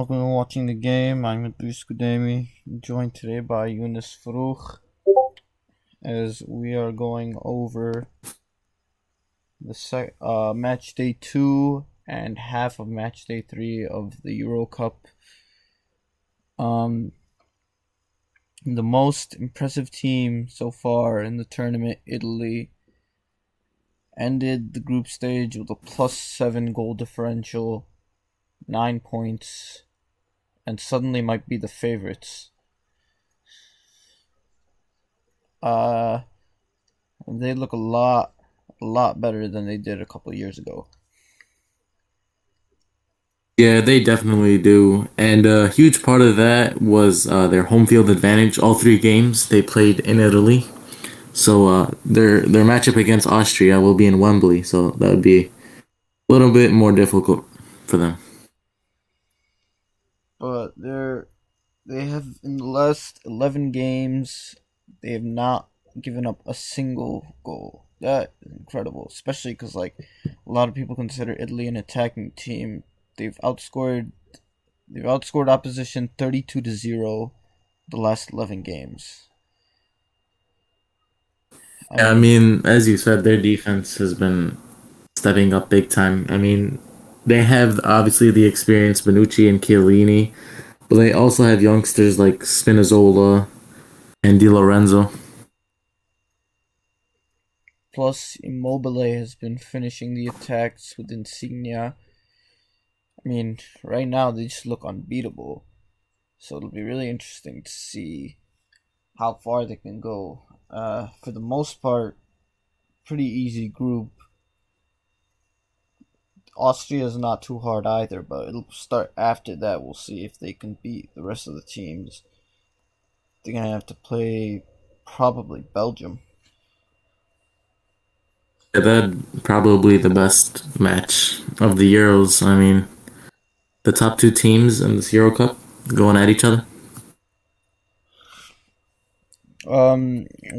welcome to watching the game. I'm Idrees joined today by Yunis as we are going over the match day 2 and half of match day 3 of the EuroCup. The most impressive team so far in the tournament, Italy, ended the group stage with a +7 goal differential, 9 points, and suddenly might be the favorites. They look a lot better than they did a couple of years ago. Yeah, they definitely do. And a huge part of that was their home field advantage. All three games they played in Italy. So their matchup against Austria will be in Wembley, so that would be a little bit more difficult for them. But they have, in the last 11 games, they have not given up a single goal. That is incredible, especially because a lot of people consider Italy an attacking team. They've outscored opposition 32-0 the last 11 games. I Yeah, I mean, mean, as you said, their defense has been stepping up big time. I mean, they have obviously the experience, Bonucci and Chiellini, but they also have youngsters like Spinazzola and Di Lorenzo. plus Immobile has been finishing the attacks with Insignia. I mean, right now they just look unbeatable. So it'll be really interesting to see how far they can go. For the most part, pretty easy group. Austria is not too hard either, but it'll start after that. We'll see if they can beat the rest of the teams. They're gonna have to play probably Belgium. Yeah, that probably the best match of the Euros. I mean, the top two teams in this Euro Cup going at each other.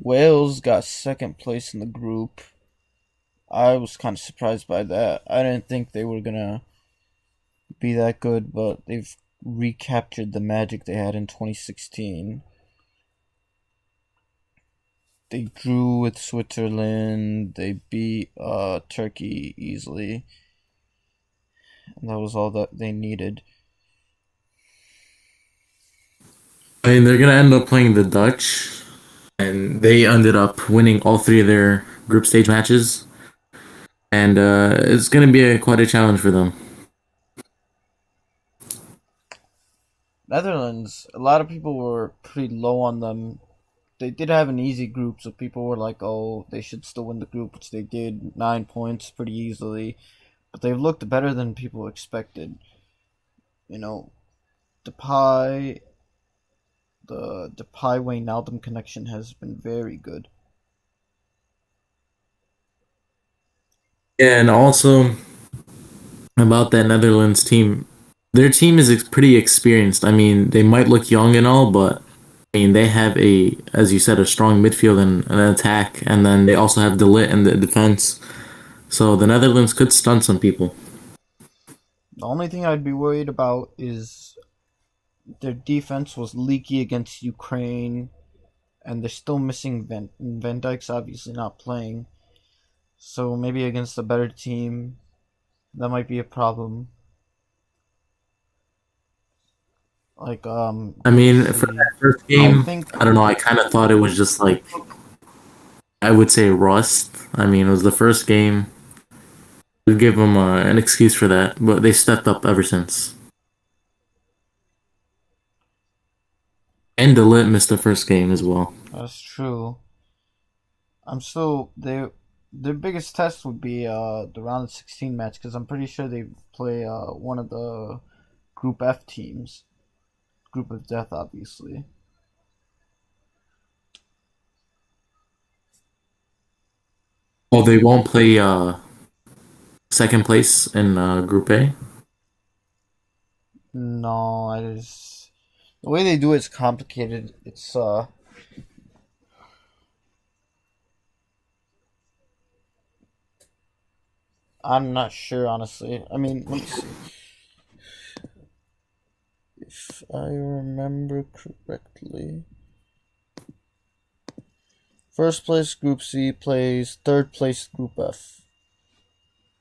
Wales got second place in the group. I was kind of surprised by that. I didn't think they were gonna be that good, but they've recaptured the magic they had in 2016. They drew with Switzerland. They beat Turkey easily, and that was all that they needed. I mean, they're gonna end up playing the Dutch, and they ended up winning all three of their group stage matches, and it's gonna be quite a challenge for them. Netherlands, a lot of people were pretty low on them. They did have an easy group, so people were like, "Oh, they should still win the group," which they did, 9 points pretty easily. But they've looked better than people expected. You know, Depay, the Depay Wijnaldum connection has been very good. Yeah, and also about that Netherlands team, their team is pretty experienced. I mean, they might look young and all, but I mean, they have as you said, a strong midfield and an attack, and then they also have De Ligt in the defense. So the Netherlands could stun some people. The only thing I'd be worried about is their defense was leaky against Ukraine, and they're still missing Van Dijk's obviously not playing. So maybe against a better team, that might be a problem. I Let's mean, for see. that first I game, think I don't know. I kind of thought it was just like I would say rust. I mean, it was the first game. We give them an excuse for that, but they stepped up ever since. And De Ligt missed the first game as well. that's true. I'm still their biggest test would be the round of 16 match because I'm pretty sure they play one of the Group F teams, Group of Death, obviously. Oh, they won't play second place in Group A. No, I just the way they do it's complicated. I'm not sure honestly. I mean, let me see. if I remember correctly. First place Group C plays third place Group F.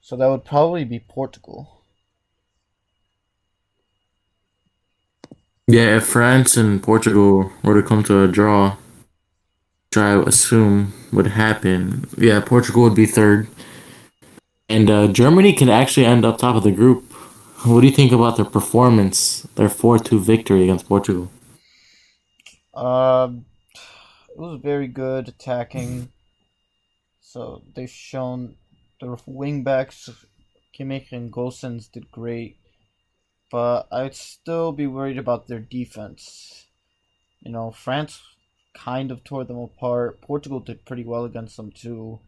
So that would probably be Portugal. Yeah, if France and Portugal were to come to a draw, which I assume would happen, yeah, Portugal would be third. And Germany could actually end up top of the group. What do you think about their performance, their 4-2 victory against Portugal? Um, it was very good attacking. So they've shown their wing backs, Kimmich and Gosens did great, but I'd still be worried about their defense. France kind of tore them apart. Portugal did pretty well against them too.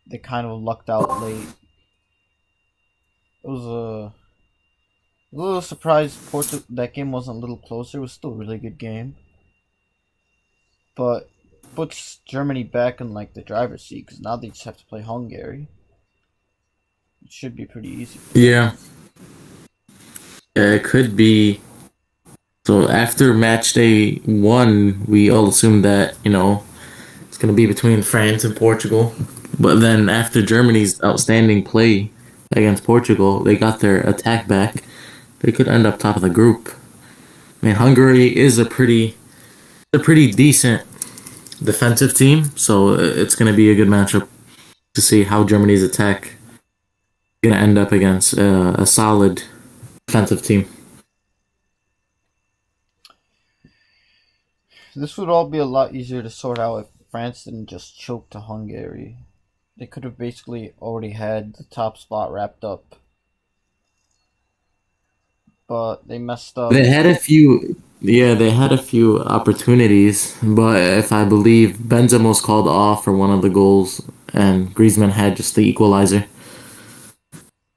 They kind of lucked out late. It was a little surprised that game wasn't a little closer. It was still a really good game, but puts Germany back in like the driver's seat because now they just have to play Hungary. It should be pretty easy for them. Yeah, it could be. So after match day one, we all assumed that, it's going to be between France and Portugal. But then after Germany's outstanding play against Portugal, they got their attack back. They could end up top of the group. I mean, Hungary is a pretty decent defensive team, so it's going to be a good matchup to see how Germany's attack is going to end up against a solid defensive team. This would all be a lot easier to sort out if France didn't just choke to Hungary. They could have basically already had the top spot wrapped up, but they messed up. They had a few, yeah, they had a few opportunities, but if I believe Benzema was called off for one of the goals, and Griezmann had just the equalizer.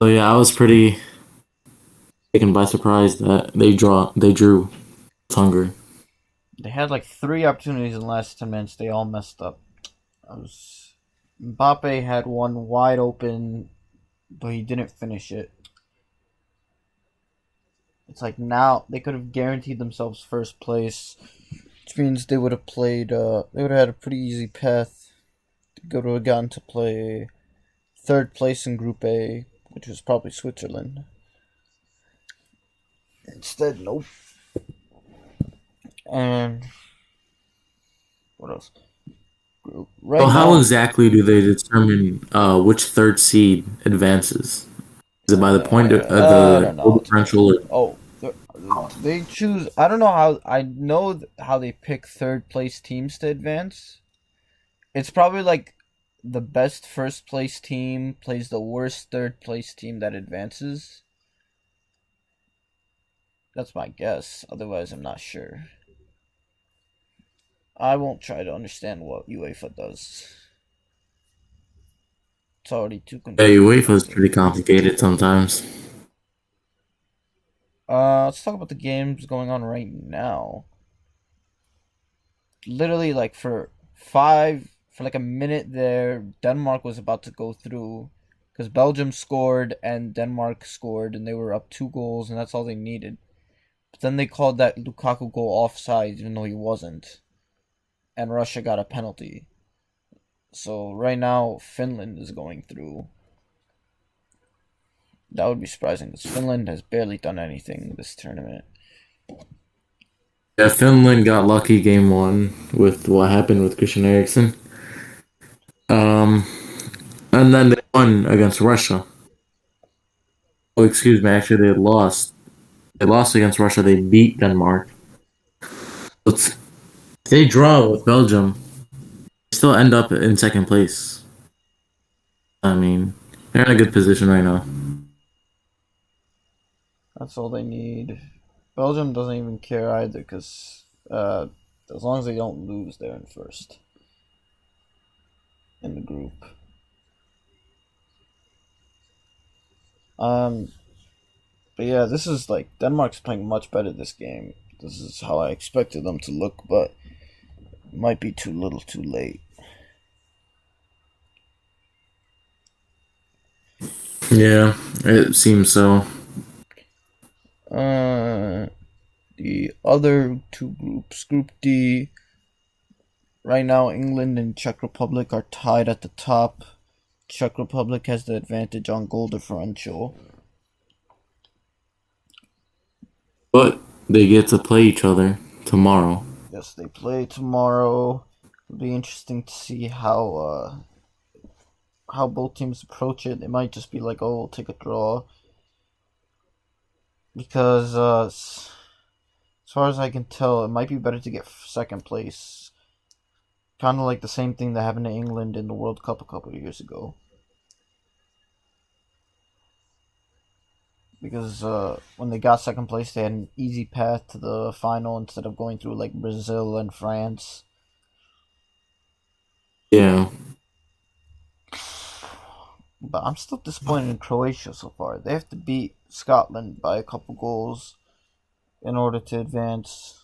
So yeah, I was pretty taken by surprise that they drew with Hungary. They had like three opportunities in the last 10 minutes. They all messed up. Mbappe had one wide open, but he didn't finish it. It's like now they could have guaranteed themselves first place, which means they would have played. They would have had a pretty easy path to go to again to play third place in Group A, which was probably Switzerland. Instead, nope. And what else? So Right how now, exactly do they determine which third seed advances? Is it by the point of I the don't goal know. differential? Or, Oh, they choose. I don't know how. I know how they pick third place teams to advance. It's probably like the best first place team plays the worst third place team that advances. That's my guess. Otherwise, I'm not sure. I won't try to understand what UEFA does. It's already too yeah, confusing UEFA enough is to. pretty complicated sometimes. Let's talk about the games going on right now. Literally, like for like a minute there, Denmark was about to go through because Belgium scored and Denmark scored, and they were up 2 goals, and that's all they needed. But then they called that Lukaku goal offside, even though he wasn't, and Russia got a penalty. So right now, Finland is going through. That would be surprising because Finland has barely done anything this tournament. Yeah, Finland got lucky game one with what happened with Christian Eriksen. Um, and then they won against Russia. Oh, excuse me. Actually, they lost. They lost against Russia. They beat Denmark. If they draw with Belgium, they still end up in second place. I mean, they're in a good position right now. That's all they need. Belgium doesn't even care either because as long as they don't lose, they're in first in the group. Um, but yeah, this is like Denmark's playing much better this game. This is how I expected them to look, but it might be too little, too late. Yeah, it seems so. other two groups. Group D, right now England and Czech Republic are tied at the top. Czech Republic has the advantage on goal differential. But they get to play each other tomorrow. Yes, they play tomorrow. It'll be interesting to see how both teams approach it. It might just be like, oh, we'll take a draw, because as far as I can tell, it might be better to get second place. Kind of like the same thing that happened to England in the World Cup a couple of years ago. Because when they got second place, they had an easy path to the final instead of going through like Brazil and France. Yeah. But I'm still disappointed in Croatia so far. They have to beat Scotland by a couple goals in order to advance.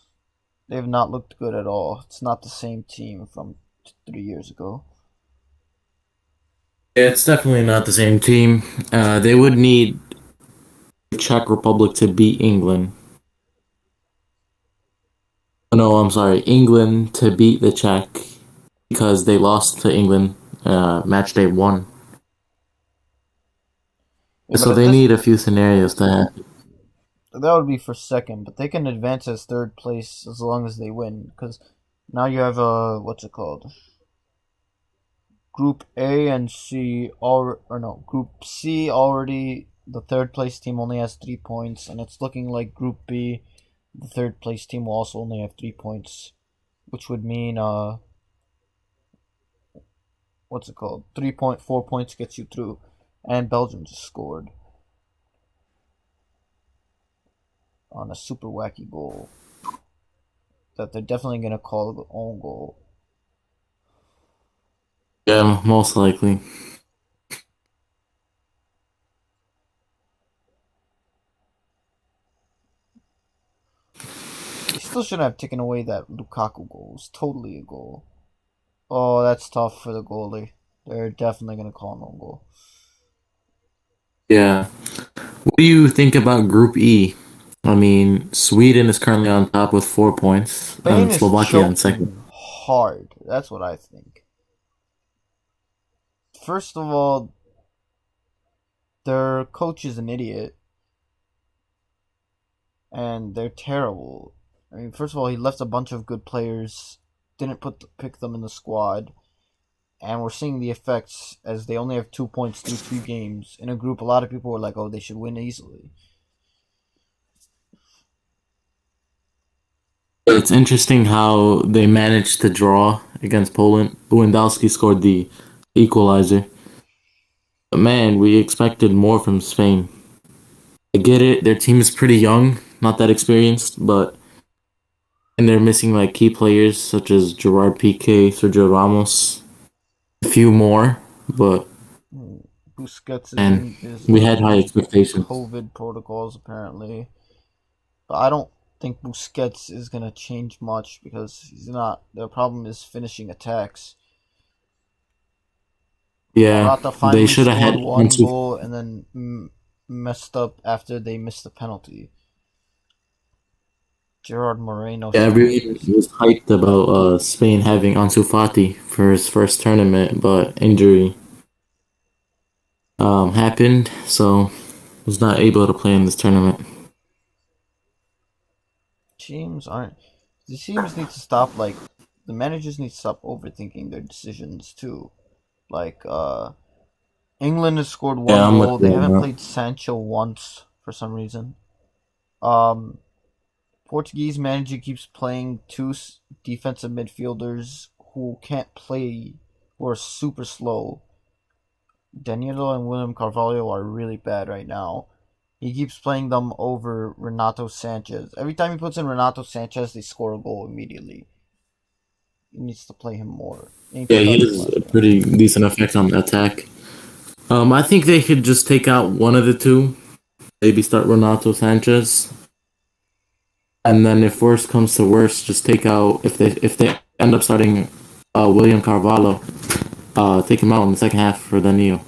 They have not looked good at all. It's not the same team from 3 years ago. It's definitely not the same team. They would need the Czech Republic to beat England. No, I'm sorry, England to beat the Czech because they lost to England match day one. Yeah, but So at they this, need a few scenarios to happen. that would be for second, but they can advance as third place as long as they win. Because now you have what's it called? Group A and C, Group C already. The third place team only has 3 points, and it's looking like Group B, the third place team will also only have 3 points, which would mean what's it called? 3.4 points gets you through, and Belgium just scored on a super wacky goal that they're definitely gonna call the own goal. Yeah, most likely. They still shouldn't have taken away that Lukaku goal. It's totally a goal. Oh, that's tough for the goalie. They're definitely gonna call an own goal. Yeah. What do you think about Group E? I mean, Sweden is currently on top with 4 points, Spain and is Slovakia in second. choking hard. That's what I think. First of all, their coach is an idiot, and they're terrible. I mean, first of all, he left a bunch of good players, didn't pick them in the squad, and we're seeing the effects as they only have 2 points through 3 games. In a group, a lot of people were like, "Oh, they should win easily." It's interesting how they managed to draw against Poland. Lewandowski scored the equalizer. But man, we expected more from Spain. I get it, their team is pretty young, not that experienced, but and they're missing like key players such as Gerard Piqué, Sergio Ramos, a few more, but Hmm. Busquets is and in is we had high in expectations. COVID protocols apparently, but I don't think Busquets is gonna change much because he's not. The problem is finishing attacks. Yeah, Morata they finally should have scored had one Ansu. goal and then messed up after they missed the penalty. Gerard Moreno Yeah, everyone shenanigans. was hyped about Spain having Ansu Fati for his first tournament, but injury happened, so was not able to play in this tournament. Teams aren't. The teams need to stop. Like the managers need to stop overthinking their decisions too. Like England has scored Yeah, one I'm with goal. They you on haven't that. played Sancho once for some reason. Um, Portuguese manager keeps playing two defensive midfielders who can't play, who are super slow. Danilo and William Carvalho are really bad right now. He keeps playing them over Renato Sanchez. Every time he puts in Renato Sanchez, they score a goal immediately. He needs to play him more. He needs to Yeah, he start him has less a more. pretty decent effect on the attack. I think they could just take out one of the two. Maybe start Renato Sanchez, and then if worst comes to worst, just take out if they end up starting William Carvalho, take him out in the second half for Danilo.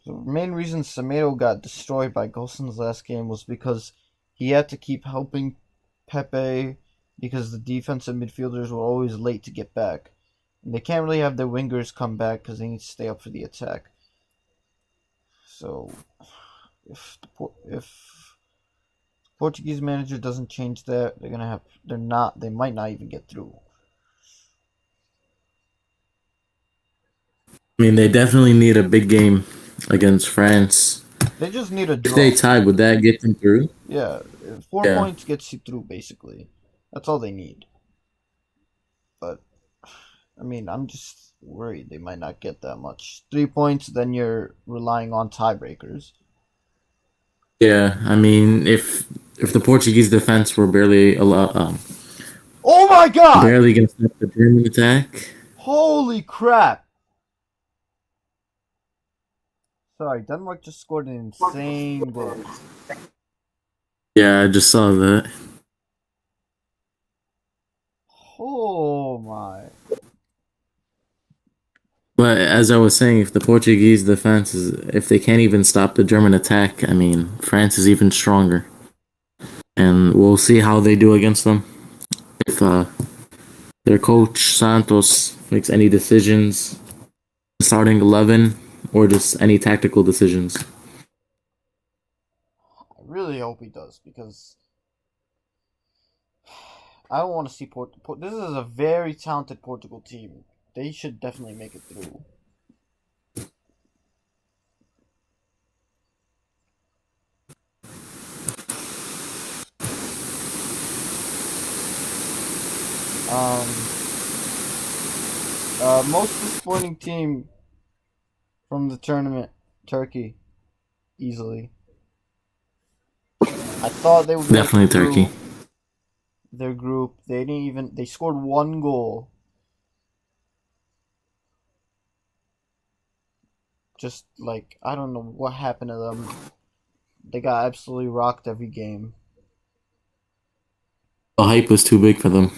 The main reason Semedo got destroyed by Golson's last game was because He had to keep helping Pepe because the defensive midfielders were always late to get back. And they can't really have their wingers come back because they need to stay up for the attack. So if Portuguese manager doesn't change that, they might not even get through. I mean, they definitely need a big game against France. They just need a If they draw. tied, would that get them through? Yeah, 4 points gets you through basically. That's all they need. But I mean, I'm just worried they might not get that much. 3 points, then you're relying on tiebreakers. Yeah, I mean, if the Portuguese defense were Oh my god! barely gonna stop the German attack. Holy crap! Sorry, Denmark just scored an insane goal. Yeah, I just saw that. Oh my. But as I was saying, if the Portuguese defense if they can't even stop the German attack, I mean, France is even stronger. And we'll see how they do against them. If their coach Santos makes any decisions, starting 11, or just any tactical decisions. I really hope he does because I don't want to see This is a very talented Portugal team. They should definitely make it through. Most disappointing team from the tournament, Turkey, easily. I thought they would make Definitely it through Turkey. their group. They scored one goal. Just like, I don't know what happened to them. They got absolutely rocked every game. The hype was too big for them.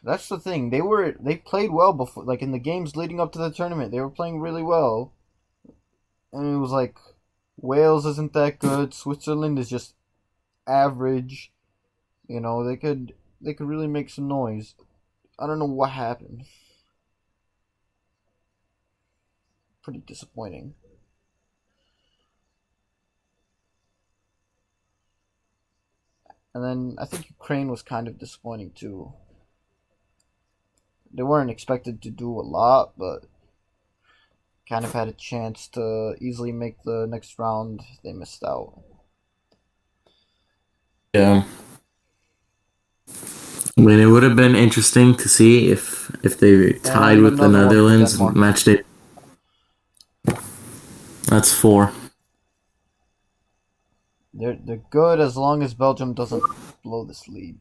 That's the thing. They played well before, like in the games leading up to the tournament. They were playing really well. And it was like Wales isn't that good. Switzerland is just average. You know, they could really make some noise. I don't know what happened. Pretty disappointing. And then I think Ukraine was kind of disappointing too. They weren't expected to do a lot, but kind of had a chance to easily make the next round. They missed out. Yeah. I mean, it would have been interesting to see if they tied And with the another one for Netherlands Denmark. match day. That's 4. They're good as long as Belgium doesn't blow this lead.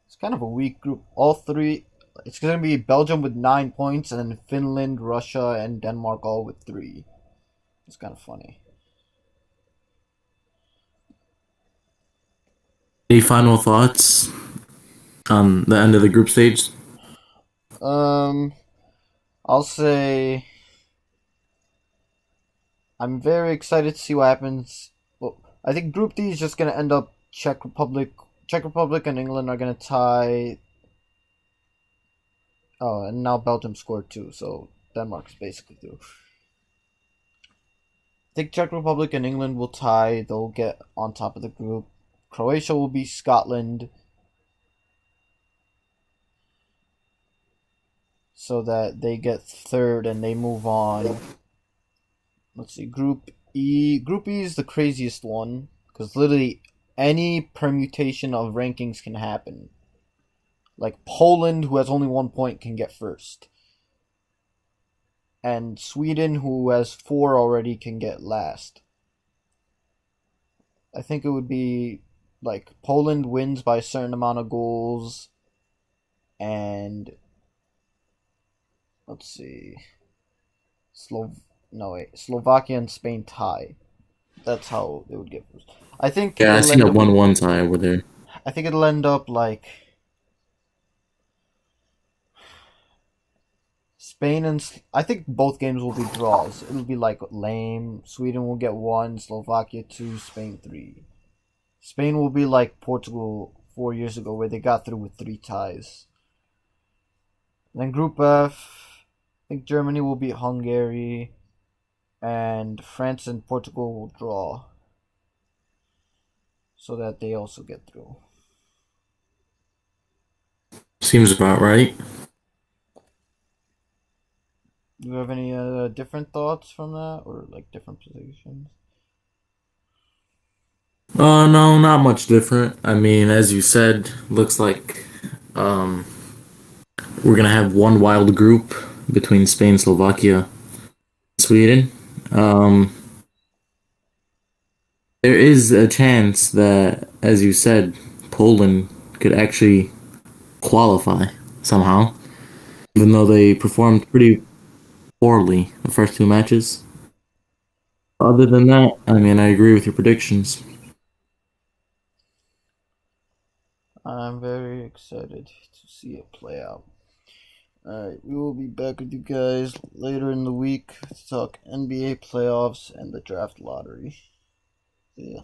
It's kind of a weak group. All three. It's going to be Belgium with 9 points, and then Finland, Russia, and Denmark all with 3. It's kind of funny. Any final thoughts on the end of the group stage? I'll say I'm very excited to see what happens. Well, I think Group D is just gonna end up Czech Republic. Czech Republic and England are gonna tie. Oh, and now Belgium scored 2, so Denmark's basically through. I think Czech Republic and England will tie. They'll get on top of the group. Croatia will be Scotland, so that they get third and they move on. Let's see, Group E. Group E is the craziest one because literally any permutation of rankings can happen. Like Poland, who has only 1 point, can get first. And Sweden, who has 4 already, can get last. I think it would be like Poland wins by a certain amount of goals, and let's see, Slovakia and Spain tie. That's how they would get first. I think Yeah, I it'll seen end a up. 1-1 tie over there. I think it'll end up like Spain and I think both games will be draws. It'll be like lame. Sweden will get 1, Slovakia 2, Spain 3. Spain will be like Portugal 4 years ago, where they got through with 3 ties. Then Group F, I think Germany will beat Hungary, and France and Portugal will draw, so that they also get through. Seems about right. Do you have any different thoughts from that, or like different positions? No, not much different. I mean, as you said, looks like um, we're gonna have one wild group between Spain, Slovakia, and Sweden. Um, there is a chance that, as you said, Poland could actually qualify somehow, even though they performed pretty poorly the first 2 matches. Other than that, I mean, I agree with your predictions. I'm very excited to see it play out. Alright, we will be back with you guys later in the week to talk NBA playoffs and the draft lottery. See ya.